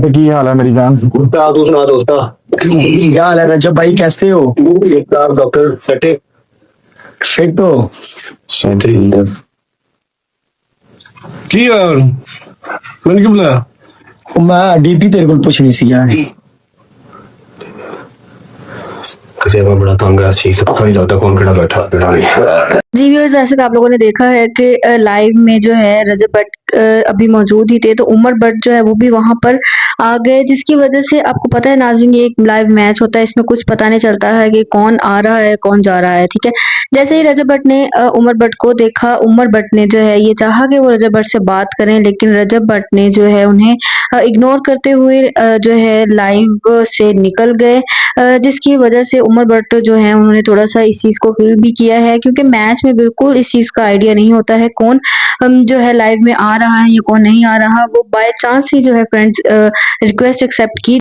की हाल है मेरी जान? कुत्ता तू सुना दोस्ता। क्या हाल है रजब भाई, कैसे हो? डॉक्टर सटे फिट हो? की यार मैंने क्यों बुलाया? मैं डीपी तेरे को पूछनी सी यार। किसी में बड़ा तंग है चीज पता नहीं लगता कौन खड़ा बैठा है। जी व्यूअर्स, जैसे कि आप लोगों ने देखा है कि लाइव में जो है रजब भट्ट अभी मौजूद ही थे, तो उमर भट्ट जो है वो भी वहां पर आ गए, जिसकी वजह से आपको पता है नाज़रीन, ये एक लाइव मैच होता है, इसमें कुछ पता नहीं चलता है कि कौन आ रहा है कौन जा रहा है। ठीक है, जैसे ही रजब भट्ट ने उमर भट्ट को देखा, उमर भट्ट ने जो है ये चाहा कि वो रजब भट्ट से बात करें, लेकिन रजब भट्ट ने जो है उन्हें इग्नोर करते हुए जो है लाइव से निकल गए, जिसकी वजह से उमर भट्ट जो है उन्होंने थोड़ा सा इस चीज को फील भी किया है, क्योंकि मैच में बिल्कुल इस चीज का आइडिया नहीं होता है कौन जो है लाइव में आ रहा है या कौन नहीं आ रहा। वो बाय चांस ही जो है फ्रेंड्स रिक्वेस्ट एक्सेप्ट की